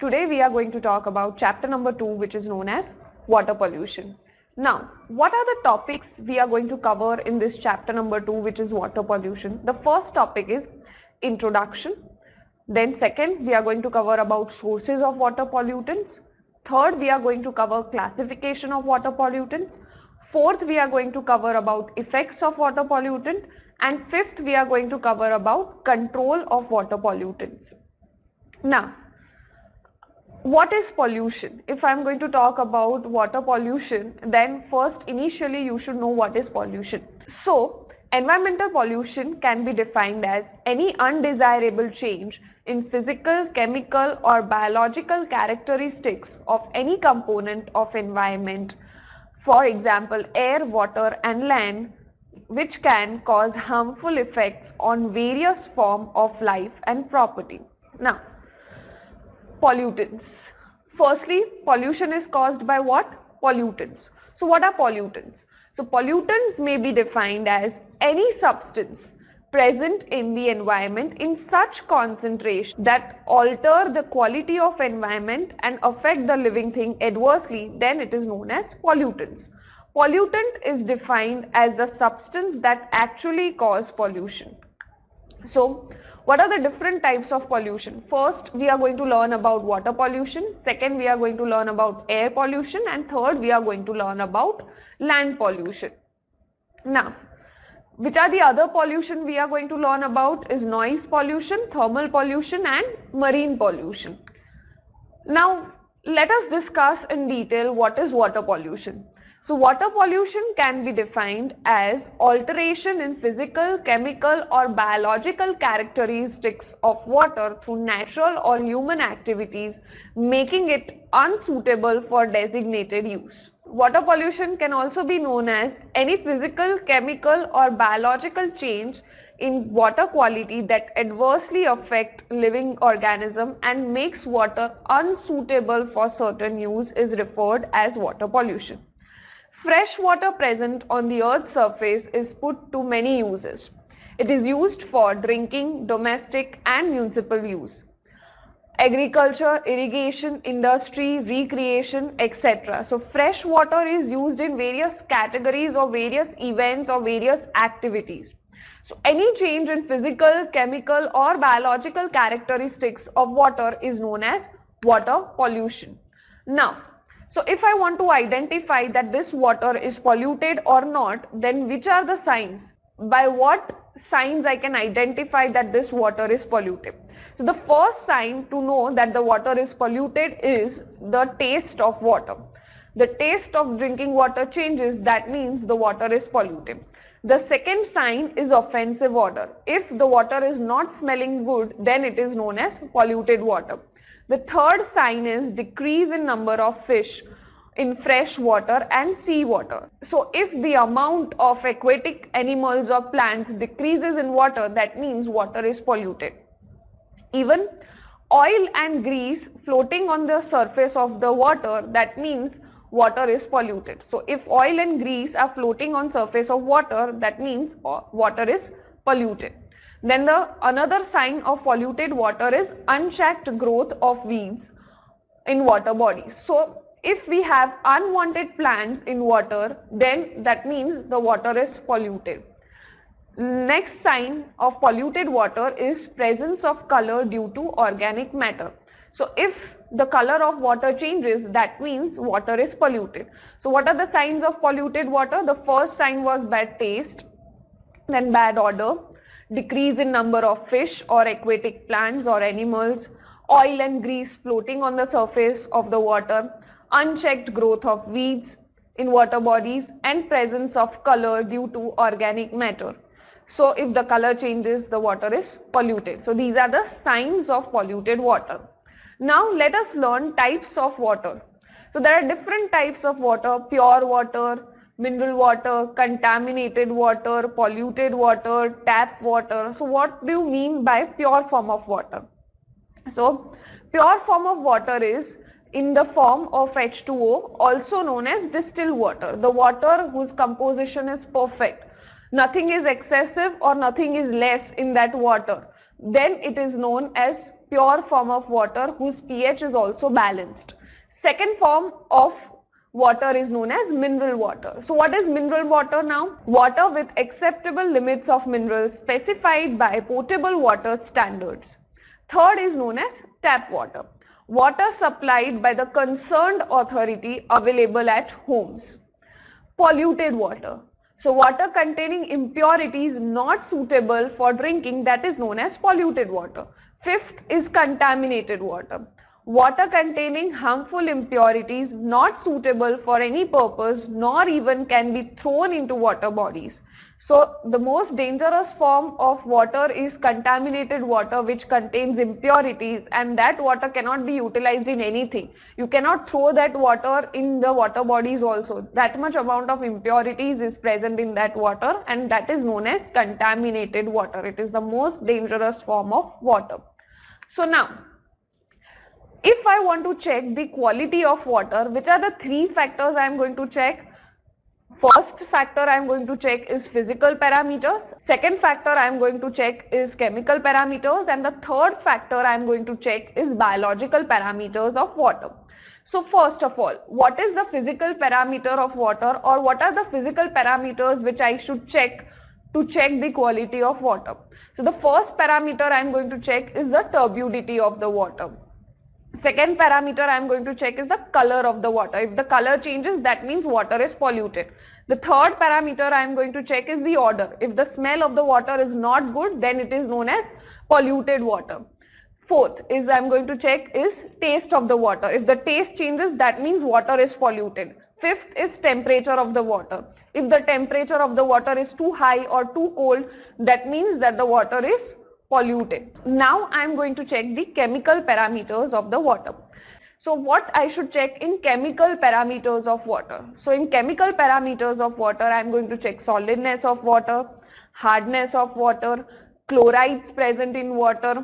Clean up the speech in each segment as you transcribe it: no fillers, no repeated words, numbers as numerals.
Today we are going to talk about chapter number 2, which is known as water pollution. Now, what are the topics we are going to cover in this chapter number 2, which is water pollution? The first topic is introduction. Then second, we are going to cover about sources of water pollutants. Third, we are going to cover classification of water pollutants. Fourth, we are going to cover about effects of water pollutant. And fifth, we are going to cover about control of water pollutants. Now, what is pollution? If I'm going to talk about water pollution, then first initially you should know what is pollution. So, environmental pollution can be defined as any undesirable change in physical, chemical or biological characteristics of any component of environment, for example air, water and land, which can cause harmful effects on various forms of life and property. Now, pollutants. Firstly, pollution is caused by what? Pollutants. So what are pollutants? So pollutants may be defined as any substance present in the environment in such concentration that alter the quality of environment and affect the living thing adversely, then it is known as pollutants. Pollutant is defined as the substance that actually cause pollution. So, what are the different types of pollution? First, we are going to learn about water pollution. Second, we are going to learn about air pollution. And third, we are going to learn about land pollution. Now, which are the other pollution we are going to learn about is noise pollution, thermal pollution and marine pollution. Now, let us discuss in detail what is water pollution. So, water pollution can be defined as alteration in physical, chemical or biological characteristics of water through natural or human activities, making it unsuitable for designated use. Water pollution can also be known as any physical, chemical or biological change in water quality that adversely affect living organism and makes water unsuitable for certain use is referred as water pollution. Fresh water present on the earth's surface is put to many uses. It is used for drinking, domestic and municipal use, agriculture, irrigation, industry, recreation, etc. So fresh water is used in various categories or various events or various activities. So any change in physical, chemical or biological characteristics of water is known as water pollution. Now, so if I want to identify that this water is polluted or not, then which are the signs? By what signs I can identify that this water is polluted? So the first sign to know that the water is polluted is the taste of water. The taste of drinking water changes, that means the water is polluted. The second sign is offensive odor. If the water is not smelling good, then it is known as polluted water. The third sign is decrease in number of fish in fresh water and sea water. So if the amount of aquatic animals or plants decreases in water, that means water is polluted. Even oil and grease floating on the surface of the water, that means water is polluted. So if oil and grease are floating on surface of water, that means water is polluted. Then the another sign of polluted water is unchecked growth of weeds in water bodies. So if we have unwanted plants in water, then that means the water is polluted. Next sign of polluted water is presence of color due to organic matter. So if the color of water changes, that means water is polluted. So what are the signs of polluted water? The first sign was bad taste, then bad odor, decrease in number of fish or aquatic plants or animals, oil and grease floating on the surface of the water, unchecked growth of weeds in water bodies and presence of color due to organic matter. So if the color changes, the water is polluted. So these are the signs of polluted water. Now let us learn types of water. So there are different types of water: pure water, mineral water, contaminated water, polluted water, tap water. So what do you mean by pure form of water? So pure form of water is in the form of H2O, also known as distilled water, the water whose composition is perfect. Nothing is excessive or nothing is less in that water. Then it is known as pure form of water whose pH is also balanced. Second form of water is known as mineral water. So what is mineral water now? Water with acceptable limits of minerals specified by potable water standards. Third is known as tap water. Water supplied by the concerned authority available at homes. Polluted water. So water containing impurities not suitable for drinking, that is known as polluted water. Fifth is contaminated water. Water containing harmful impurities not suitable for any purpose nor even can be thrown into water bodies. So the most dangerous form of water is contaminated water, which contains impurities, and that water cannot be utilized in anything. You cannot throw that water in the water bodies also. That much amount of impurities is present in that water, and that is known as contaminated water. It is the most dangerous form of water. So now, if I want to check the quality of water, which are the three factors I am going to check? First factor I am going to check is physical parameters. Second factor I am going to check is chemical parameters. And the third factor I am going to check is biological parameters of water. So first of all, what is the physical parameter of water, or what are the physical parameters which I should check to check the quality of water? So the first parameter I am going to check is the turbidity of the water. Second parameter I am going to check is the color of the water. If the color changes, that means water is polluted. The third parameter I am going to check is the odor. If the smell of the water is not good, then it is known as polluted water. Fourth is I am going to check is taste of the water. If the taste changes, that means water is polluted. Fifth is temperature of the water. If the temperature of the water is too high or too cold, that means that the water is polluted. Now I am going to check the chemical parameters of the water. So what I should check in chemical parameters of water? So in chemical parameters of water, I am going to check solidness of water, hardness of water, chlorides present in water,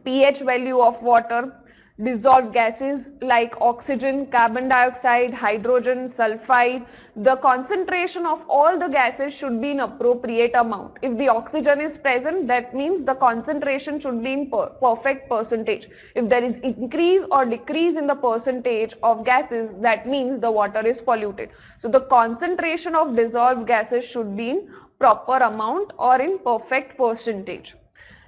pH value of water, dissolved gases like oxygen, carbon dioxide, hydrogen, sulfide. The concentration of all the gases should be in appropriate amount. If the oxygen is present, that means the concentration should be in perfect percentage. If there is increase or decrease in the percentage of gases, that means the water is polluted. So the concentration of dissolved gases should be in proper amount or in perfect percentage.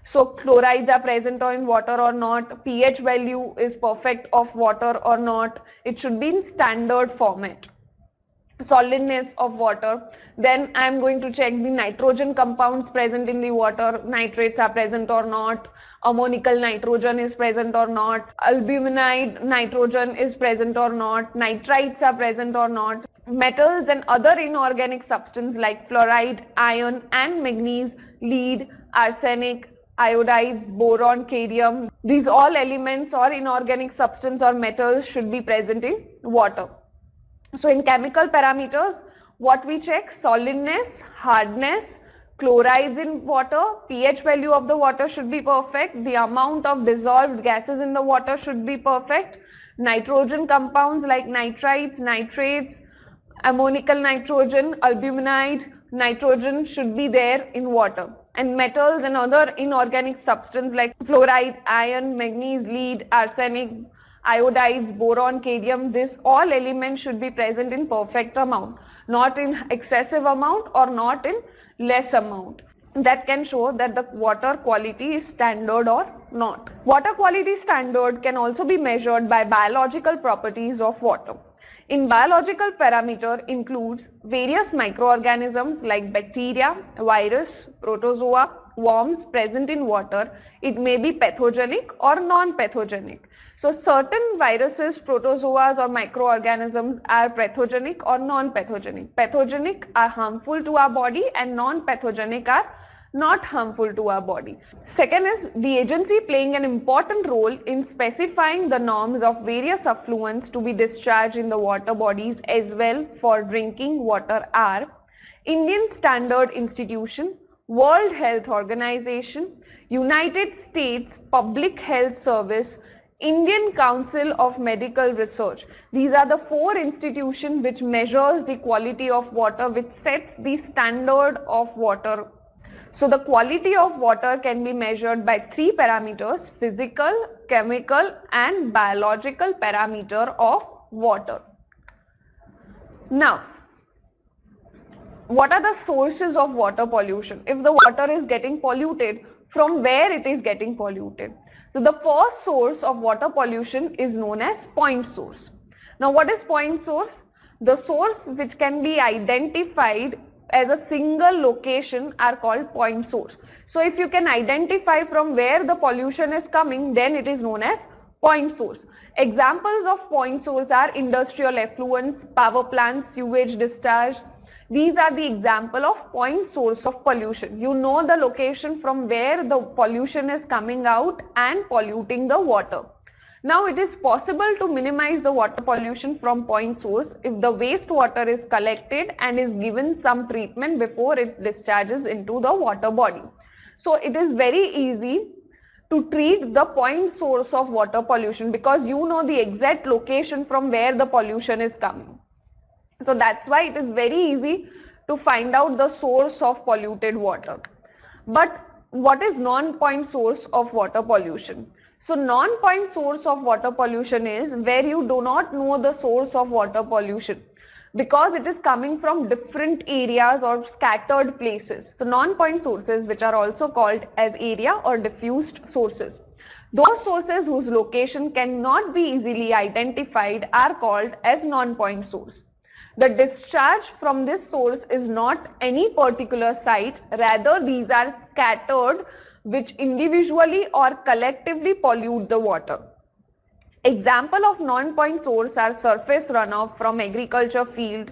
So chlorides are present in water or not, pH value is perfect of water or not, it should be in standard format. Solidness of water, then I am going to check the nitrogen compounds present in the water, nitrates are present or not, ammonical nitrogen is present or not, albuminide nitrogen is present or not, nitrites are present or not, metals and other inorganic substances like fluoride, iron and manganese, lead, arsenic, iodides, boron, cadmium, these all elements or inorganic substance or metals should be present in water. So in chemical parameters, what we check? Solidness, hardness, chlorides in water, pH value of the water should be perfect, the amount of dissolved gases in the water should be perfect, nitrogen compounds like nitrites, nitrates, ammonical nitrogen, albuminide, nitrogen should be there in water. And metals and other inorganic substances like fluoride, iron, manganese, lead, arsenic, iodides, boron, cadmium, this all elements should be present in perfect amount, not in excessive amount or not in less amount. That can show that the water quality is standard or not. Water quality standard can also be measured by biological properties of water. In biological parameter includes various microorganisms like bacteria, virus, protozoa, worms present in water. It may be pathogenic or non-pathogenic. So certain viruses, protozoas or microorganisms are pathogenic or non-pathogenic. Pathogenic are harmful to our body and non-pathogenic are not harmful to our body. Second is the agency playing an important role in specifying the norms of various effluents to be discharged in the water bodies as well for drinking water are Indian Standard Institution, World Health Organization, United States Public Health Service, Indian Council of Medical Research. These are the four institutions which measures the quality of water, which sets the standard of water. So the quality of water can be measured by three parameters: physical, chemical and biological parameter of water. Now, what are the sources of water pollution? If the water is getting polluted, from where it is getting polluted? So the first source of water pollution is known as point source. Now what is point source? The source which can be identified as a single location are called point source. So if you can identify from where the pollution is coming, then it is known as point source. Examples of point source are industrial effluents, power plants, sewage discharge. These are the example of point source of pollution. You know the location from where the pollution is coming out and polluting the water. Now it is possible to minimize the water pollution from point source if the wastewater is collected and is given some treatment before it discharges into the water body. So it is very easy to treat the point source of water pollution because you know the exact location from where the pollution is coming. So that's why it is very easy to find out the source of polluted water. But what is non-point source of water pollution? So non-point source of water pollution is where you do not know the source of water pollution because it is coming from different areas or scattered places. So non-point sources, which are also called as area or diffused sources. Those sources whose location cannot be easily identified are called as non-point source. The discharge from this source is not any particular site, rather these are scattered which individually or collectively pollute the water. Example of non-point source are surface runoff from agriculture field,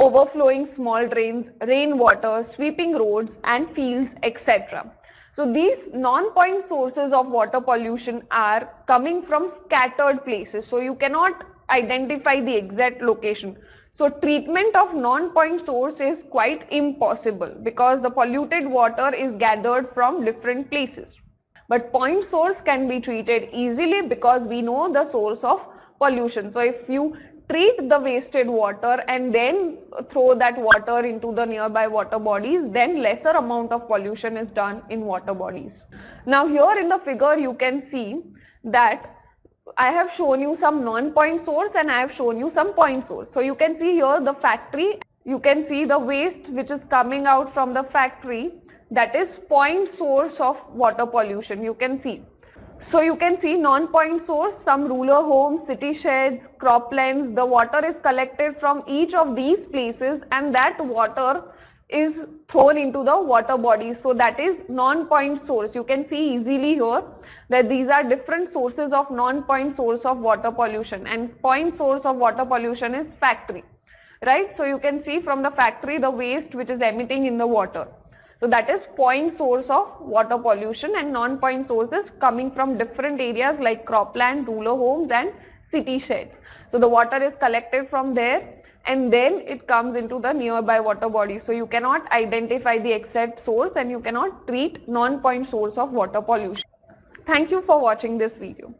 overflowing small drains, rainwater, sweeping roads and fields, etc. So these non-point sources of water pollution are coming from scattered places. So you cannot identify the exact location. So treatment of non-point source is quite impossible because the polluted water is gathered from different places. But point source can be treated easily because we know the source of pollution. So if you treat the wasted water and then throw that water into the nearby water bodies, then lesser amount of pollution is done in water bodies. Now here in the figure you can see that I have shown you some non-point source and I have shown you some point source. So you can see here the factory, you can see the waste which is coming out from the factory, that is point source of water pollution. You can see. So you can see non-point source, some rural homes, city sheds, croplands, the water is collected from each of these places and that water is thrown into the water bodies. So that is non-point source. You can see easily here that these are different sources of non-point source of water pollution, and point source of water pollution is factory, right? So you can see from the factory the waste which is emitting in the water. So that is point source of water pollution, and non-point sources coming from different areas like cropland, rural homes and city sheds. So the water is collected from there and then it comes into the nearby water body. So you cannot identify the exact source and you cannot treat non-point source of water pollution. Thank you for watching this video.